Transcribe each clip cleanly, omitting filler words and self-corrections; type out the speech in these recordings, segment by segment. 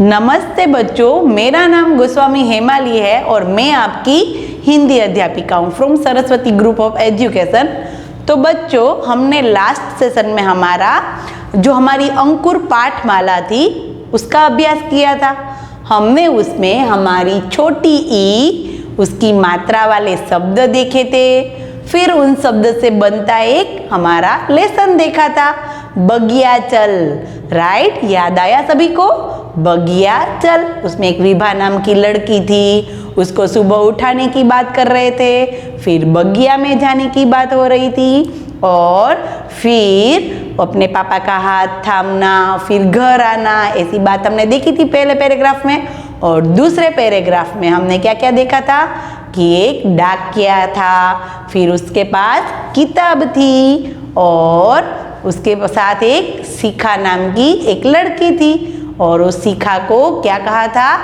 नमस्ते बच्चों, मेरा नाम गोस्वामी हेमाली है और मैं आपकी हिंदी अध्यापिका हूँ from Saraswati group of education. तो बच्चों, हमने लास्ट सेशन में हमारी अंकुर पाठमाला थी उसका अभ्यास किया था। हमने उसमें हमारी छोटी ई उसकी मात्रा वाले शब्द देखे थे, फिर उन शब्द से बनता एक हमारा लेसन देखा था, बगिया चल। राइट, याद आया सभी को? बगिया चल, उसमें एक विभा नाम की लड़की थी, उसको सुबह उठाने की बात कर रहे थे, फिर बगिया में जाने की बात हो रही थी और फिर अपने पापा का हाथ थामना, फिर घर आना, ऐसी बात हमने देखी थी पहले पैराग्राफ में। और दूसरे पैराग्राफ में हमने क्या क्या देखा था कि एक डाकिया था, फिर उसके पास किताब थी और उसके साथ एक शिखा नाम की एक लड़की थी। और उस शिखा को क्या कहा था?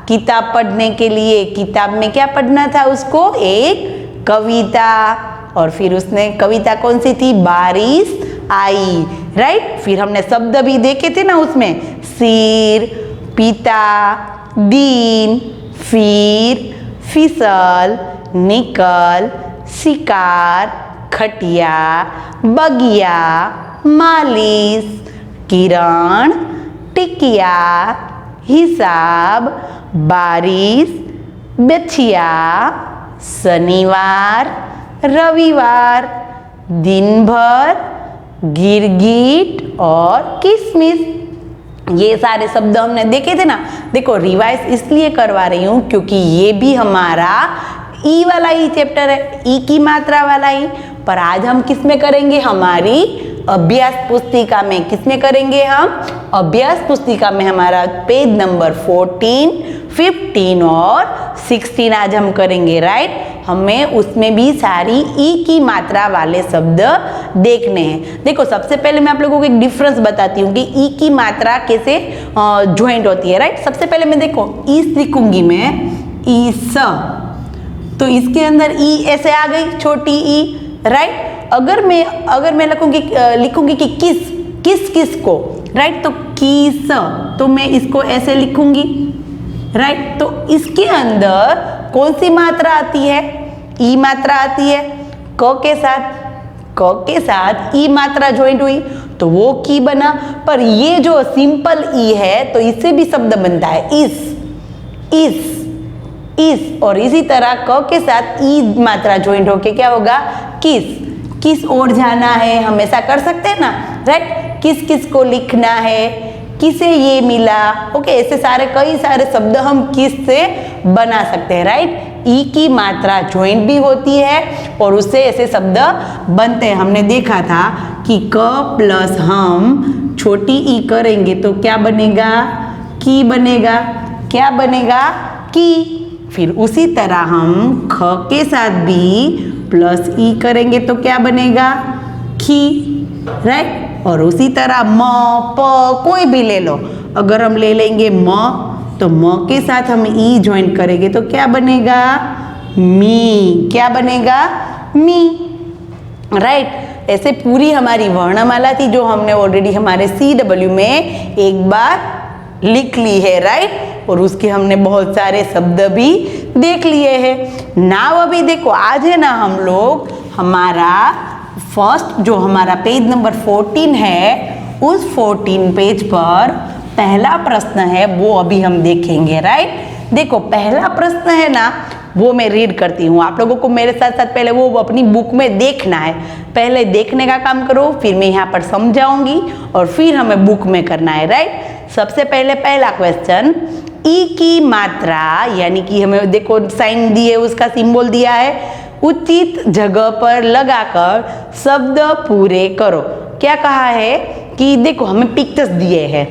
किताब पढ़ने के लिए। किताब में क्या पढ़ना था उसको? एक कविता। और फिर उसने कविता कौन सी थी? बारिश आई। राइट, फिर हमने शब्द भी देखे थे ना उसमें, सिर, पिता, दिन, फिर, फिसल, निकल, शिकार, खटिया, बगिया, मालिश, किरण, टिकिया, हिसाब, बारिश, बछिया, शनिवार, रविवार, दिन भर, गिरगिट और किशमिश। ये सारे शब्द हमने देखे थे ना। देखो, रिवाइज इसलिए करवा रही हूँ क्योंकि ये भी हमारा ई वाला ही चैप्टर है, ई की मात्रा वाला ही। पर आज हम किस में करेंगे? हमारी अभ्यास पुस्तिका में। किस में करेंगे हम? अभ्यास पुस्तिका में हमारा पेज नंबर 14, 15 और 16 आज हम करेंगे। राइट, हमें उसमें भी सारी ई की मात्रा वाले शब्द देखने हैं। देखो, सबसे पहले मैं आप लोगों को एक डिफरेंस बताती हूँ कि ई की मात्रा कैसे ज्वाइंट होती है। राइट, सबसे पहले मैं देखो ईस लिखूंगी, मैं ईस, तो इसके अंदर ई ऐसे आ गई, छोटी ई। राइट, अगर मैं लिखूंगी कि किस को, राइट, तो किस, तो मैं इसको ऐसे लिखूंगी। राइट, तो इसके अंदर कौन सी मात्रा आती है? ई मात्रा आती है। क के साथ ई मात्रा ज्वाइंट हुई तो वो की बना। पर ये जो सिंपल ई है तो इससे भी शब्द बनता है इस। और इसी तरह क के साथ ई मात्रा ज्वाइंट होके क्या होगा? किस ओर जाना है, हमेशा कर सकते हैं ना। राइट, किस को लिखना है, किसे ये मिला। ओके, ऐसे कई सारे शब्द हम किस से बना सकते हैं। राइट, ई की मात्रा ज्वाइंट भी होती है और उससे ऐसे शब्द बनते हैं। हमने देखा था कि क प्लस हम छोटी ई करेंगे तो क्या बनेगा? की बनेगा। क्या बनेगा? की। फिर उसी तरह हम ख के साथ भी प्लस ई करेंगे तो क्या बनेगा? खी। राइट, और उसी तरह म, प कोई भी ले लो। अगर हम ले लेंगे म, तो म के साथ हम ई ज्वाइन करेंगे तो क्या बनेगा? मी। क्या बनेगा? मी। राइट, ऐसे पूरी हमारी वर्णमाला थी जो हमने ऑलरेडी हमारे CW में एक बार लिख ली है। राइट, और उसके हमने बहुत सारे शब्द भी देख लिए हैं। नाउ अभी देखो, आज है ना हम लोग हमारा फर्स्ट जो हमारा पेज नंबर 14 है, उस 14 पेज पर पहला प्रश्न है वो अभी हम देखेंगे। राइट, देखो पहला प्रश्न है ना, वो मैं रीड करती हूँ। आप लोगों को मेरे साथ साथ पहले वो अपनी बुक में देखना है। पहले देखने का काम करो, फिर मैं यहाँ पर समझाऊंगी और फिर हमें बुक में करना है। राइट, सबसे पहले पहला क्वेश्चन, ई की मात्रा, यानी कि हमें देखो साइन दिए, उसका सिंबल दिया है, उचित जगह पर लगाकर शब्द पूरे करो। क्या कहा है कि देखो हमें पिक्चर्स दिए हैं,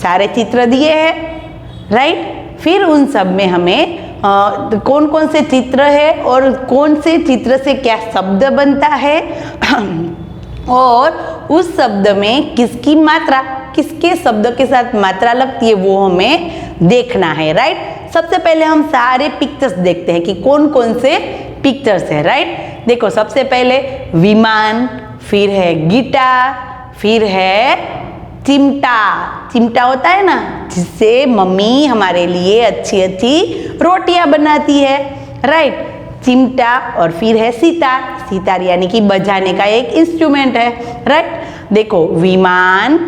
सारे चित्र दिए हैं। राइट, फिर उन सब में हमें कौन कौन से चित्र है और कौन से चित्र से क्या शब्द बनता है और उस शब्द में किसकी मात्रा, किसके शब्द के साथ मात्रा लगती है वो हमें देखना है। राइट, सबसे पहले हम सारे पिक्चर्स देखते हैं कि कौन कौन से पिक्चर्स है। राइट, देखो सबसे पहले विमान, फिर है गिटार, फिर है चिमटा, चिमटा होता है ना जिससे मम्मी हमारे लिए अच्छी अच्छी रोटियां बनाती है, राइट। चिमटा और फिर है सितार, सितार यानी कि बजाने का एक इंस्ट्रूमेंट है, राइट। देखो विमान,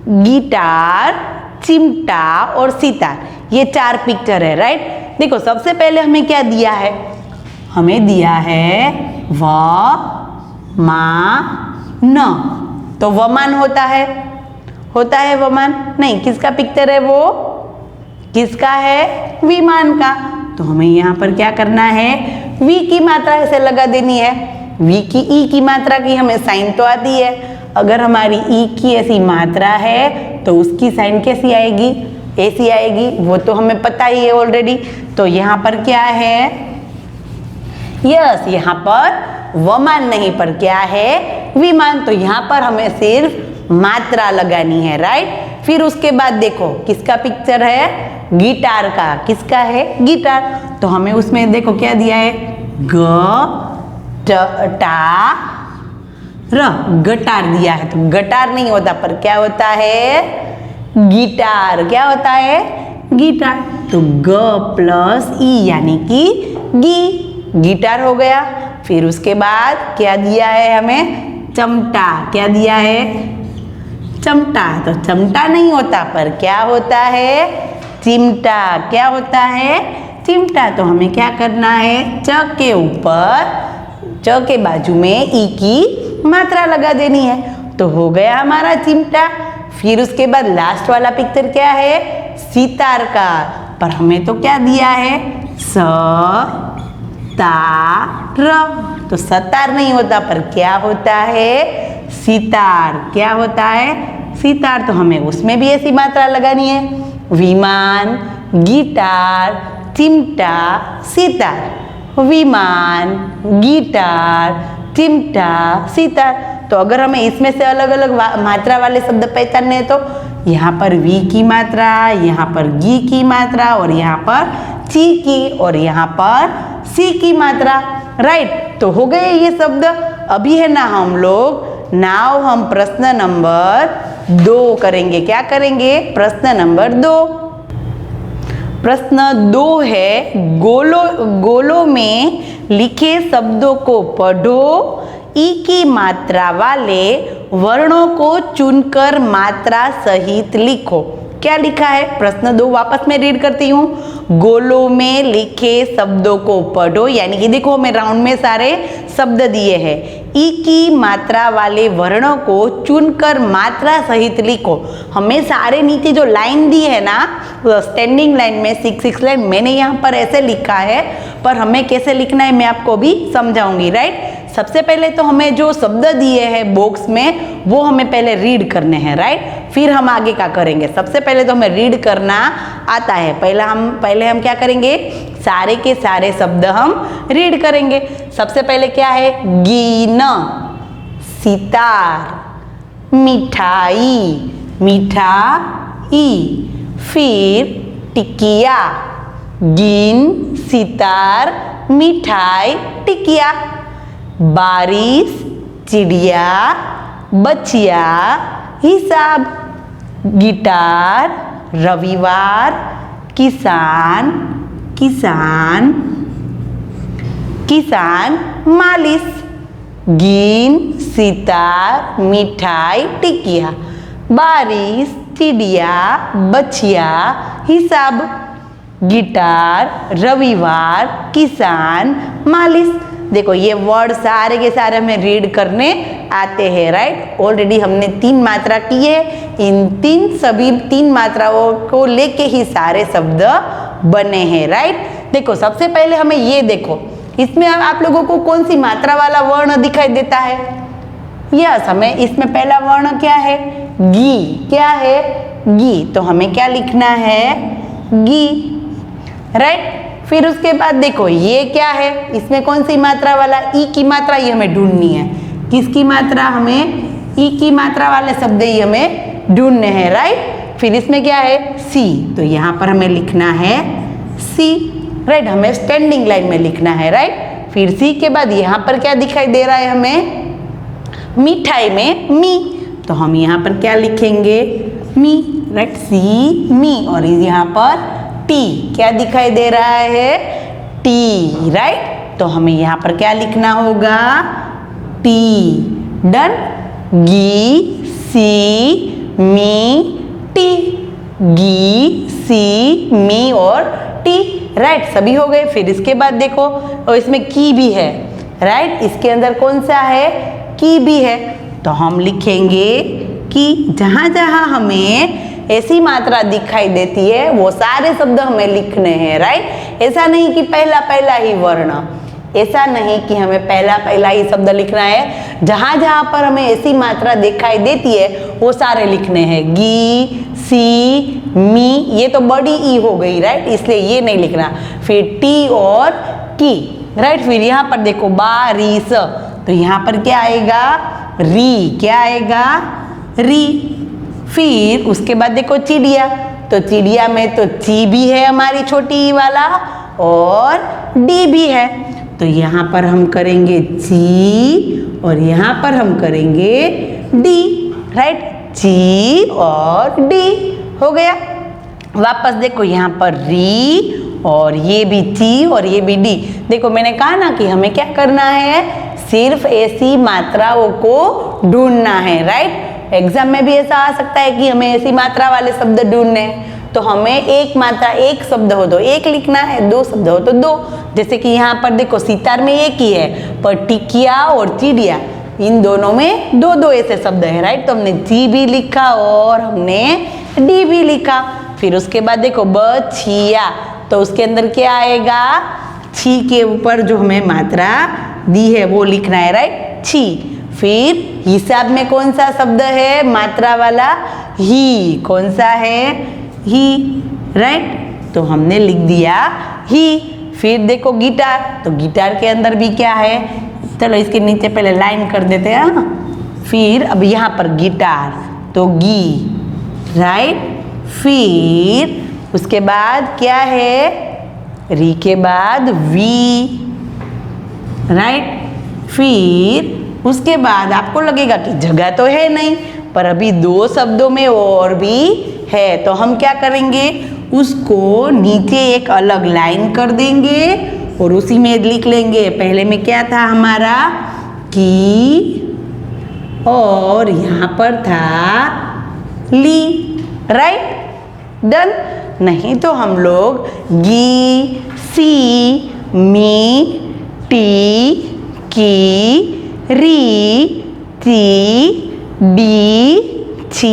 गिटार, चिमटा और सितार, ये 4 पिक्चर है, राइट। देखो सबसे पहले हमें क्या दिया है, हमें दिया है व मा न, तो वमान होता है वमान, नहीं किसका पिक्चर है वो, किसका है, विमान का। तो हमें यहाँ पर क्या करना है, वी की मात्रा ऐसे लगा देनी है, वी की ई की मात्रा की हमें साइन तो आती है, अगर हमारी ई की ऐसी मात्रा है तो उसकी साइन कैसी आएगी, ऐसी आएगी, वो तो हमें पता ही है ऑलरेडी। तो यहाँ पर क्या है, यस यहाँ पर वमान नहीं पर क्या है, विमान। तो यहाँ पर हमें सिर्फ मात्रा लगानी है, राइट। फिर उसके बाद देखो किसका पिक्चर है, गिटार का, किसका है, गिटार। तो हमें उसमें देखो क्या दिया है, ग टा र, गटार दिया है। तो गटार नहीं होता पर क्या होता है, गिटार, क्या होता है, गिटार। तो ग प्लस ई यानी कि गी, गिटार हो गया। फिर उसके बाद क्या दिया है हमें, चमटा, क्या दिया है, चमटा। तो चमटा नहीं होता पर क्या होता है, चिमटा, क्या होता है, चिमटा। तो हमें क्या करना है, च के ऊपर, च के बाजू में ई की मात्रा लगा देनी है, तो हो गया हमारा चिमटा। फिर उसके बाद लास्ट वाला पिक्चर क्या है, सितार का, पर हमें तो क्या दिया है, स ता र। तो सतार नहीं होता पर क्या होता है, सितार, क्या होता है, सितार। तो हमें उसमें भी ऐसी मात्रा लगानी है, विमान, गिटार, चिमटा, सितार, विमान, गिटार, चिमटा, सितार। तो अगर हमें इसमें से अलग अलग मात्रा वाले शब्द पहचानने हैं तो यहाँ पर वी की मात्रा, यहाँ पर गी की मात्रा और यहाँ पर ची की और यहाँ पर सी की मात्रा, राइट। तो हो गए ये शब्द। अभी है ना हम लोग नाउ हम प्रश्न नंबर 2 करेंगे। क्या करेंगे, प्रश्न नंबर 2। प्रश्न 2 है, गोलों में लिखे शब्दों को पढ़ो, ई की मात्रा वाले वर्णों को चुनकर मात्रा सहित लिखो। क्या लिखा है, प्रश्न 2 वापस मैं रीड करती हूँ। गोलों में लिखे शब्दों को पढ़ो, यानी कि देखो हमें राउंड में सारे शब्द दिए हैं, ई की मात्रा वाले वर्णों को चुनकर मात्रा सहित लिखो। हमें सारे नीचे जो लाइन दी है ना, स्टैंडिंग लाइन में 6 लाइन मैंने यहाँ पर ऐसे लिखा है, पर हमें कैसे लिखना है मैं आपको भी समझाऊंगी, राइट। सबसे पहले तो हमें जो शब्द दिए हैं बॉक्स में वो हमें पहले रीड करने हैं, राइट। फिर हम आगे क्या करेंगे, सबसे पहले तो हमें रीड करना आता है, पहले हम क्या करेंगे, सारे के सारे शब्द हम रीड करेंगे। सबसे पहले क्या है, गीन, सितार, मिठाई, मिठाई। फिर टिकिया, गीन, सितार, मिठाई, टिकिया। बारिश, चिड़िया, बचिया, हिसाब। गिटार, रविवार, किसान, किसान, किसान, मालिश। गीन, सितार, मिठाई, टिकिया। बारिश, चिड़िया, बचिया, हिसाब। गिटार, रविवार, किसान, मालिश। देखो ये वर्ड सारे के सारे हमें रीड करने आते हैं, राइट। ऑलरेडी हमने 3 मात्रा की है, इन सभी 3 मात्राओं को लेके ही सारे शब्द बने हैं, राइट। देखो सबसे पहले हमें ये देखो, इसमें आप लोगों को कौन सी मात्रा वाला वर्ण दिखाई देता है, यस हमें इसमें पहला वर्ण क्या है, गी, क्या है, गी। तो हमें क्या लिखना है, गी, राइट। फिर उसके बाद देखो ये क्या है, इसमें कौन सी मात्रा वाला, ई की मात्रा, ये हमें ढूंढनी है। किसकी मात्रा, हमें ई की मात्रा वाले शब्द ही हमें ढूंढने हैं, राइट। फिर इसमें क्या है, सी, तो यहाँ पर हमें लिखना है सी, राइट। हमें स्टैंडिंग लाइन में लिखना है, राइट। फिर सी के बाद यहाँ पर क्या दिखाई दे रहा है हमें, मिठाई में मी, तो हम यहाँ पर क्या लिखेंगे, मी, राइट, सी मी, और यहाँ पर टी क्या दिखाई दे रहा है, टी, राइट। तो हमें यहाँ पर क्या लिखना होगा, टी, डन। गी सी मी टी, गी सी मी और टी, राइट, सभी हो गए। फिर इसके बाद देखो, और इसमें की भी है, राइट, इसके अंदर कौन सा है, की भी है। तो हम लिखेंगे कि जहाँ जहाँ हमें ऐसी मात्रा दिखाई देती है वो सारे शब्द हमें लिखने हैं, राइट। ऐसा नहीं कि पहला पहला ही वर्ण, ऐसा नहीं कि हमें पहला पहला ही शब्द लिखना है। जहाँ जहाँ पर हमें ऐसी मात्रा दिखाई देती है वो सारे लिखने हैं। गी सी मी, ये तो बड़ी ई हो गई, राइट, इसलिए ये नहीं लिखना। फिर टी और की, राइट। फिर यहाँ पर देखो बारिश, तो यहाँ पर क्या आएगा, री, क्या आएगा, री। फिर उसके बाद देखो चिड़िया, तो चिड़िया में तो ची भी है हमारी छोटी ई वाला और डी भी है। तो यहाँ पर हम करेंगे ची और यहाँ पर हम करेंगे डी, राइट, ची और डी हो गया। वापस देखो यहाँ पर री और ये भी ची और ये भी डी। देखो मैंने कहा ना कि हमें क्या करना है, सिर्फ ऐसी मात्राओं को ढूंढना है, राइट। एग्जाम में भी ऐसा आ सकता है कि हमें ऐसी मात्रा वाले शब्द ढूंढने हैं, तो हमें एक मात्रा, एक शब्द हो तो एक लिखना है, दो शब्द हो तो दो। जैसे कि यहाँ पर देखो सितार में एक ही है, पर टिकिया और चिड़िया इन दोनों में दो दो ऐसे शब्द है, राइट। तो हमने जी भी लिखा और हमने डी भी लिखा। फिर उसके बाद देखो बछिया, तो उसके अंदर क्या आएगा, छी के ऊपर जो हमें मात्रा दी है वो लिखना है, राइट, छी। फिर हिसाब में कौन सा शब्द है मात्रा वाला, ही, कौन सा है, ही, राइट, तो हमने लिख दिया ही। फिर देखो गिटार, तो गिटार के अंदर भी क्या है, चलो इसके नीचे पहले लाइन कर देते हैं। फिर अब यहाँ पर गिटार, तो गी, राइट। फिर उसके बाद क्या है, री के बाद वी, राइट। फिर उसके बाद आपको लगेगा कि जगह तो है नहीं, पर अभी दो शब्दों में और भी है, तो हम क्या करेंगे, उसको नीचे एक अलग लाइन कर देंगे और उसी में लिख लेंगे। पहले में क्या था हमारा, की, और यहाँ पर था ली, राइट, डन। नहीं तो हम लोग गी सी मी टी की री टी डी छी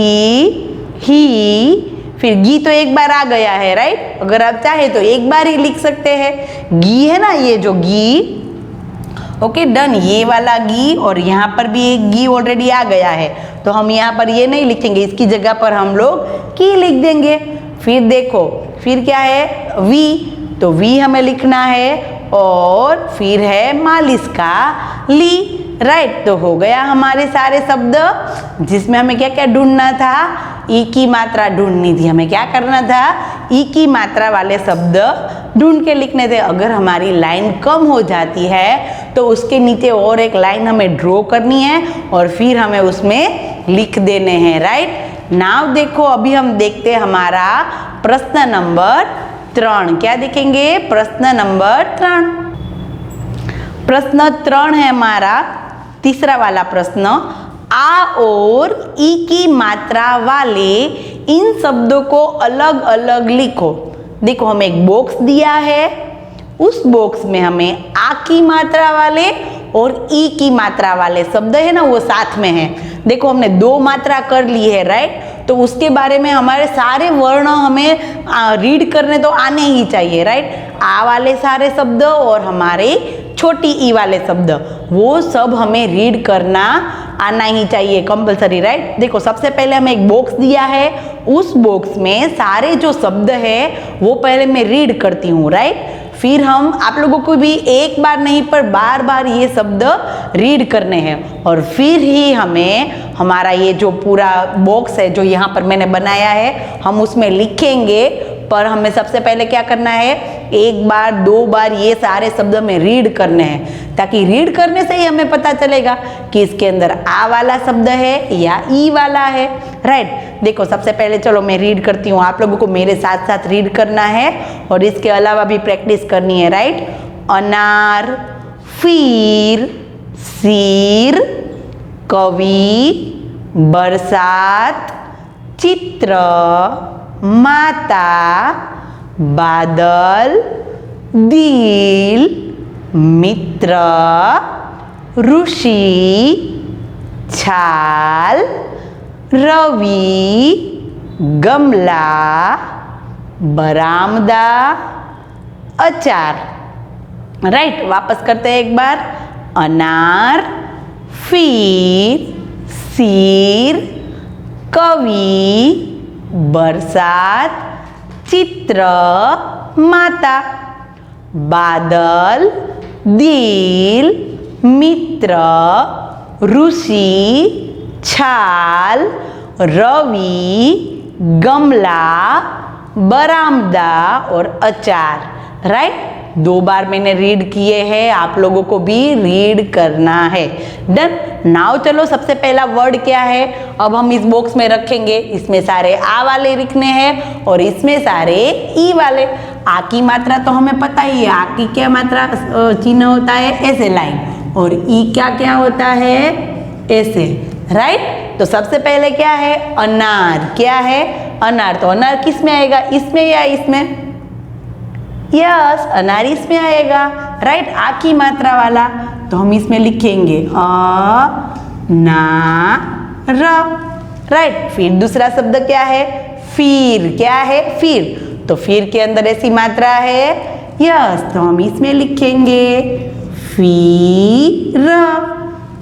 ही। फिर गी तो एक बार आ गया है, राइट, अगर आप चाहे तो एक बार ही लिख सकते हैं। गी है ना, ये जो गी, ओके, डन, ये वाला गी, और यहाँ पर भी एक गी ऑलरेडी आ गया है, तो हम यहाँ पर ये नहीं लिखेंगे, इसकी जगह पर हम लोग की लिख देंगे। फिर देखो फिर क्या है, वी, तो वी हमें लिखना है, और फिर है मालिश का ली, राइट। तो हो गया हमारे सारे शब्द, जिसमें हमें क्या क्या ढूंढना था, ई की मात्रा ढूंढनी थी। हमें क्या करना था, ई की मात्रा वाले शब्द ढूंढ के लिखने थे। अगर हमारी लाइन कम हो जाती है तो उसके नीचे और एक लाइन हमें ड्रॉ करनी है और फिर हमें उसमें लिख देने हैं, राइट। नाउ देखो अभी हम देखते हैं हमारा प्रश्न नंबर 3। क्या देखेंगे, प्रश्न नंबर 3। प्रश्न 3 है हमारा तीसरा वाला प्रश्न, आ और ई की मात्रा वाले इन शब्दों को अलग अलग लिखो। देखो हमें एक बॉक्स दिया है, उस बॉक्स में हमें आ की मात्रा वाले और ई की मात्रा वाले शब्द है ना वो साथ में है। देखो हमने 2 मात्रा कर ली है, राइट, तो उसके बारे में हमारे सारे वर्ण हमें रीड करने तो आने ही चाहिए, राइट। आ वाले सारे शब्द और हमारे छोटी ई वाले शब्द, वो सब हमें रीड करना आना ही चाहिए, कंपलसरी, राइट। देखो सबसे पहले हमें एक बॉक्स दिया है, उस बॉक्स में सारे जो शब्द है वो पहले मैं रीड करती हूँ, राइट। फिर हम आप लोगों को भी एक बार नहीं पर बार बार ये शब्द रीड करने हैं और फिर ही हमें हमारा ये जो पूरा बॉक्स है जो यहाँ पर मैंने बनाया है हम उसमें लिखेंगे। पर हमें सबसे पहले क्या करना है, एक बार 2 बार ये सारे शब्द हमें रीड करने हैं, ताकि रीड करने से ही हमें पता चलेगा कि इसके अंदर आ वाला शब्द है या ई वाला है। राइट, देखो सबसे पहले चलो मैं रीड करती हूँ, आप लोगों को मेरे साथ साथ रीड करना है और इसके अलावा भी प्रैक्टिस करनी है। राइट, अनार, फिर, सिर, कवि, बरसात, चित्र, माता, बादल, दिल, मित्र, ऋषि, छाल, रवि, गमला, बरामदा, अचार। राइट, वापस करते हैं एक बार। अनार, फिर, सिर, कवि, बरसात, चित्र, माता, बादल, दिल, मित्र, ऋषि, छाल, रवि, गमला, बरामदा और अचार। राइट, 2 बार मैंने रीड किए हैं, आप लोगों को भी रीड करना है। डन। नाउ चलो, सबसे पहला वर्ड क्या है, अब हम इस बॉक्स में रखेंगे। इसमें सारे आ वाले लिखने हैं और इसमें सारे ई वाले। आ की मात्रा तो हमें पता ही है, आ की क्या मात्रा चिन्ह होता है, ऐसे लाइन, और ई क्या क्या होता है, ऐसे। राइट, तो सबसे पहले क्या है, अनार। क्या है, अनार। तो अनार किस में आएगा, इसमें या इसमें? यस, अनार इसमें आएगा। राइट, आ की मात्रा वाला, तो हम इसमें लिखेंगे अ ना र। राइट, फिर दूसरा शब्द क्या है, फिर। क्या है, फिर। तो फिर के अंदर ऐसी मात्रा है, यस, तो हम इसमें लिखेंगे फिर।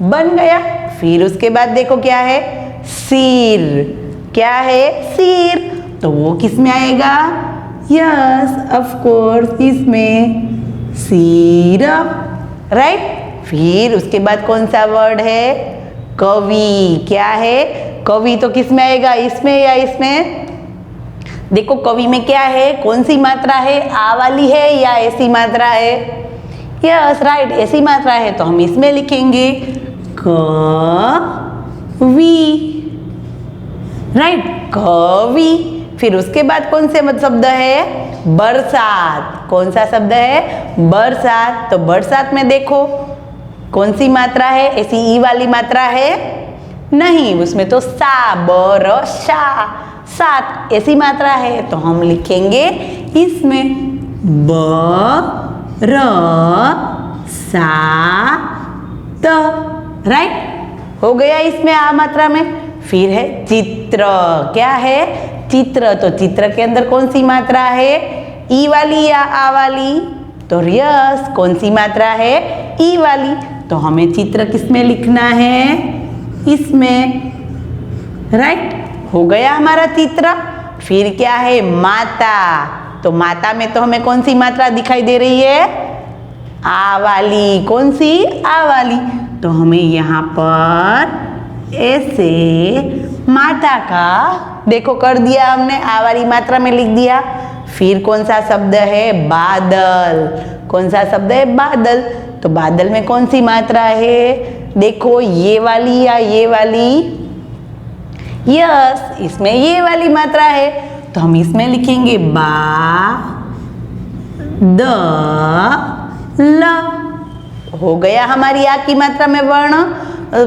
बन गया। फिर उसके बाद देखो क्या है, सिर। क्या है, सिर। तो वो किस में आएगा, यस ऑफ कोर्स इसमें, सिर। राइट, फिर उसके बाद कौन सा वर्ड है, कवि। क्या है, कवि। तो किस में आएगा, इसमें या इसमें? देखो कवि में क्या है, कौन सी मात्रा है, आ वाली है या ऐसी मात्रा है? यस राइट, ऐसी मात्रा है, तो हम इसमें लिखेंगे कवि। राइट, कवि। फिर उसके बाद कौन से शब्द है, बरसात। कौन सा शब्द है, बरसात। तो बरसात में देखो कौन सी मात्रा है, ऐसी ई वाली मात्रा है? नहीं, उसमें तो सा, बर शा, सात ऐसी मात्रा है, तो हम लिखेंगे इसमें ब र सा त। राइट, हो गया इसमें आ मात्रा में। फिर है चित्र। क्या है, चित्र। तो चित्र के अंदर कौन सी मात्रा है, ई वाली या आ वाली? तो यस, कौन सी मात्रा है, ई वाली। तो हमें चित्र किस में लिखना है, इसमें। राइट, हो गया हमारा चित्र। फिर क्या है, माता। तो माता में तो हमें कौन सी मात्रा दिखाई दे रही है, आ वाली। कौन सी, आ वाली। तो हमें यहाँ पर ऐसे माता का देखो कर दिया हमने, आ वाली मात्रा में लिख दिया। फिर कौन सा शब्द है, बादल। कौन सा शब्द है, बादल। तो बादल में कौन सी मात्रा है, देखो ये वाली या ये वाली? यस, इसमें ये वाली मात्रा है, तो हम इसमें लिखेंगे बा द ल। हो गया हमारी आ की मात्रा में वर्ण।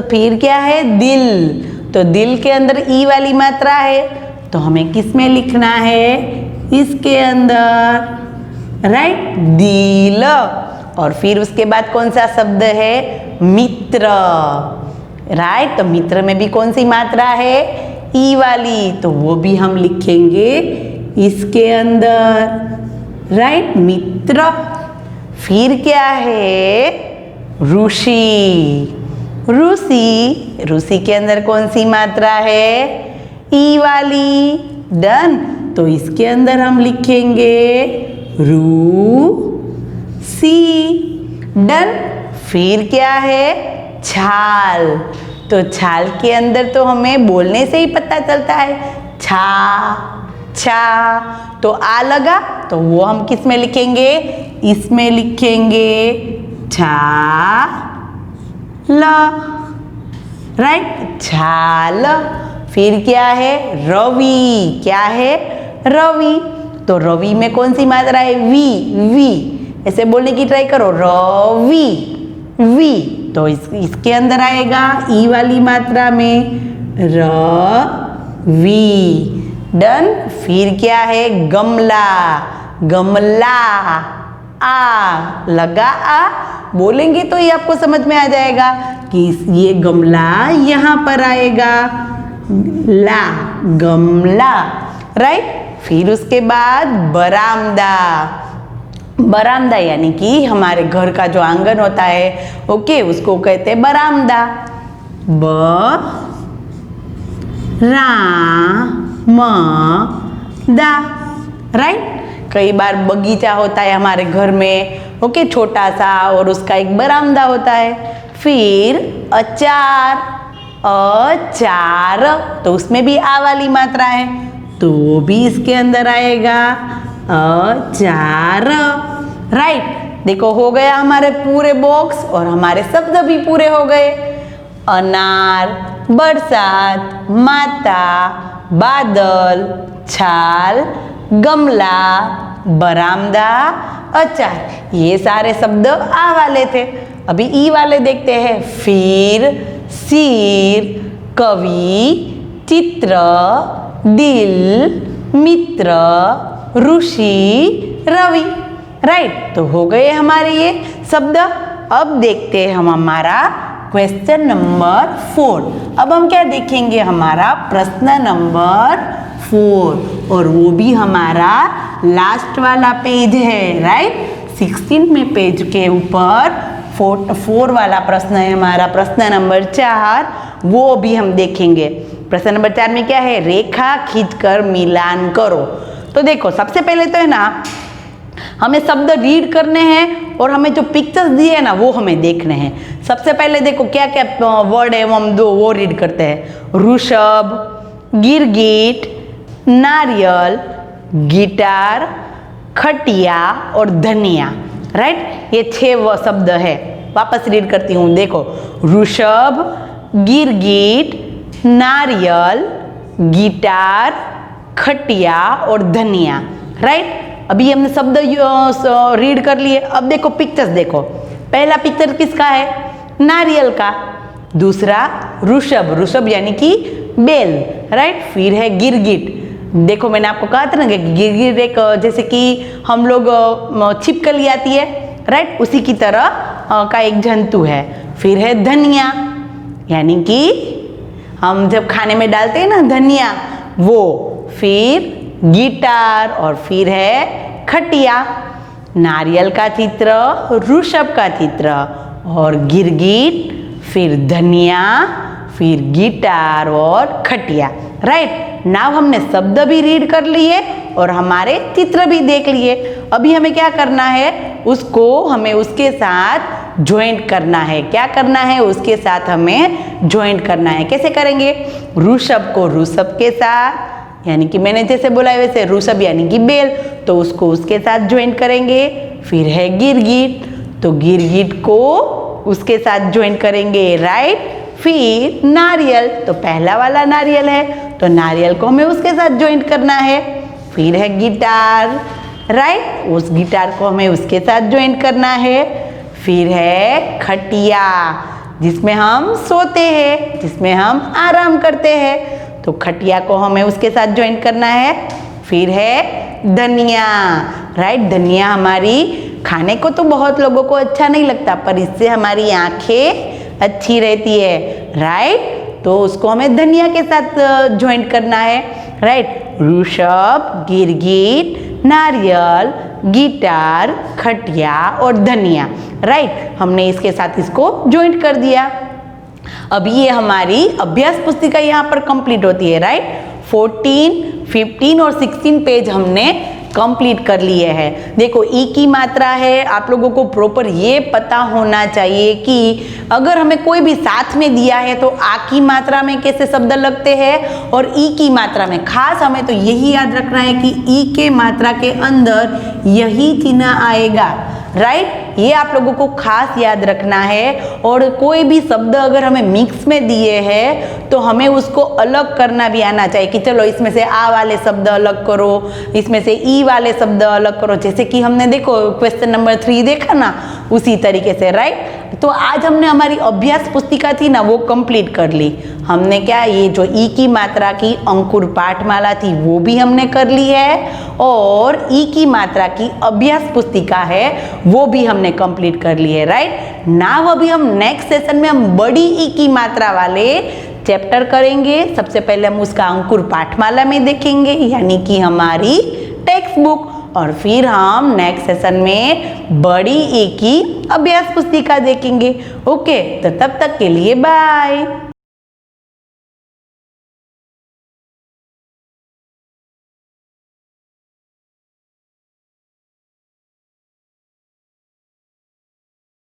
फिर क्या है, दिल। तो दिल के अंदर ई वाली मात्रा है, तो हमें किस में लिखना है, इसके अंदर। राइट, दिल। और फिर उसके बाद कौन सा शब्द है, मित्र। राइट, तो मित्र में भी कौन सी मात्रा है, ई वाली, तो वो भी हम लिखेंगे इसके अंदर। राइट, मित्र। फिर क्या है, ऋषि। ऋषि, ऋषि के अंदर कौन सी मात्रा है, ई वाली। डन, तो इसके अंदर हम लिखेंगे रू सी। डन। फिर क्या है, छाल। तो छाल के अंदर तो हमें बोलने से ही पता चलता है, छा अच्छा। तो आ लगा तो वो हम किस में लिखेंगे, इसमें लिखेंगे छा ल, राइट, छाल। फिर क्या है, रवि, क्या है, रवि। तो रवि में कौन सी मात्रा है, वी। ऐसे बोलने की ट्राई करो, रवि, वी। तो इसके अंदर आएगा ई वाली मात्रा में रवि। डन। फिर क्या है, गमला, गमला, आ लगा, आ बोलेंगे तो ये आपको समझ में आ जाएगा कि ये गमला यहाँ पर आएगा, ला, गमला, राइट। फिर उसके बाद बरामदा, बरामदा यानी कि हमारे घर का जो आंगन होता है, ओके, उसको कहते हैं बरामदा। ब रा म दा, राइट। कई बार बगीचा होता है हमारे घर में, ओके, छोटा सा, और उसका एक बरामदा होता है। फिर अचार, अचार, तो उसमें भी आ वाली मात्रा है, तो वो भी इसके अंदर आएगा, अचार, राइट। देखो हो गया हमारे पूरे बॉक्स और हमारे शब्द भी पूरे हो गए। अनार, बरसात, माता, बादल, छाल, गमला, बरामदा, अचार, ये सारे शब्द आ वाले थे। अभी ई वाले देखते हैं। फिर, सिर, कवि, चित्र, दिल, मित्र, ऋषि, रवि, राइट। तो हो गए हमारे ये शब्द। अब देखते हैं हम हमारा क्वेश्चन नंबर 4। अब हम क्या देखेंगे, हमारा प्रश्न नंबर 4, और वो भी हमारा लास्ट वाला पेज है, राइट। 16 में पेज के ऊपर 4 वाला प्रश्न है हमारा, प्रश्न नंबर 4, वो भी हम देखेंगे। प्रश्न नंबर 4 में क्या है, रेखा खींचकर मिलान करो। तो देखो सबसे पहले तो है ना, हमें शब्द रीड करने हैं और हमें जो पिक्चर्स दिए हैं ना वो हमें देखने हैं। सबसे पहले देखो क्या क्या वर्ड है, हम वो रीड करते हैं। ऋषभ, गिरगिट, नारियल, गिटार, खटिया और धनिया, राइट। ये 6 शब्द है। वापस रीड करती हूँ, देखो, ऋषभ, गिरगिट, नारियल, गिटार, खटिया और धनिया, राइट। अभी हमने शब्द रीड कर लिए। अब देखो पिक्चर्स, देखो पहला पिक्चर किसका है, नारियल का। दूसरा ऋषभ, ऋषभ यानी कि बेल, राइट। फिर है गिरगिट, देखो मैंने आपको कहा था ना कि गिरगिट एक जैसे कि हम लोग छिपकली आती है, राइट, उसी की तरह का एक जंतु है। फिर है धनिया, यानी कि हम जब खाने में डालते हैं ना धनिया, वो। फिर गिटार, और फिर है खटिया। नारियल का चित्र, ऋषभ का चित्र, और गिरगिट, फिर धनिया, फिर गिटार और खटिया, राइट। नाउ हमने शब्द भी रीड कर लिए और हमारे चित्र भी देख लिए। अभी हमें क्या करना है, उसको हमें उसके साथ ज्वाइंट करना है। क्या करना है, उसके साथ हमें ज्वाइंट करना है। कैसे करेंगे, ऋषभ को ऋषभ के साथ, यानी कि मैंने जैसे बोला है वैसे, ऋषभ यानी कि बेल, तो उसको उसके साथ ज्वाइंट करेंगे। फिर है गिरगिट, तो गिरगिट को उसके साथ ज्वाइंट करेंगे, राइट। फिर नारियल, तो पहला वाला नारियल है, तो नारियल को हमें उसके साथ ज्वाइंट करना है। फिर है गिटार, राइट, उस गिटार को हमें उसके साथ ज्वाइंट करना है। फिर है खटिया, जिसमें हम सोते हैं, जिसमें हम आराम करते हैं, तो खटिया को हमें उसके साथ ज्वाइंट करना है। फिर है धनिया, राइट। धनिया हमारी खाने को तो बहुत लोगों को अच्छा नहीं लगता, पर इससे हमारी आंखें अच्छी रहती है, राइट। तो उसको हमें धनिया के साथ ज्वाइंट करना है, राइट। ऋषभ, गिरगिट, नारियल, गिटार, खटिया और धनिया, राइट। हमने इसके साथ इसको ज्वाइंट कर दिया। अभी ये हमारी अभ्यास पुस्तिका यहाँ पर कंप्लीट होती है, राइट। 14, 15 और 16 पेज हमने कंप्लीट कर लिए हैं। देखो ई की मात्रा है, आप लोगों को प्रॉपर ये पता होना चाहिए कि अगर हमें कोई भी साथ में दिया है तो आ की मात्रा में कैसे शब्द लगते हैं और ई की मात्रा में। खास हमें तो यही याद रखना है कि ई के मात्रा के अंदर यही चिन्ह आएगा, राइट। ये आप लोगों को खास याद रखना है। और कोई भी शब्द अगर हमें मिक्स में दिए हैं तो हमें उसको अलग करना भी आना चाहिए कि चलो इसमें से आ वाले शब्द अलग करो, इसमें से ई वाले शब्द अलग करो, जैसे कि हमने देखो क्वेश्चन नंबर 3 देखा ना, उसी तरीके से, राइट। तो आज हमने हमारी अभ्यास पुस्तिका थी ना वो कंप्लीट कर ली। हमने क्या, ये जो ई की मात्रा की अंकुर पाठमाला थी वो भी हमने कर ली है और ई की मात्रा की अभ्यास पुस्तिका है वो भी हमने कंप्लीट कर ली है, राइट। नाउ अभी हम नेक्स्ट सेशन में हम बड़ी ई की मात्रा वाले चैप्टर करेंगे। सबसे पहले हम उसका अंकुर पाठमाला में देखेंगे, यानी कि हमारी टेक्स्ट बुक, और फिर हम नेक्स्ट सेशन में बड़ी ई की अभ्यास पुस्तिका देखेंगे। ओके, तो तब तक के लिए बाय।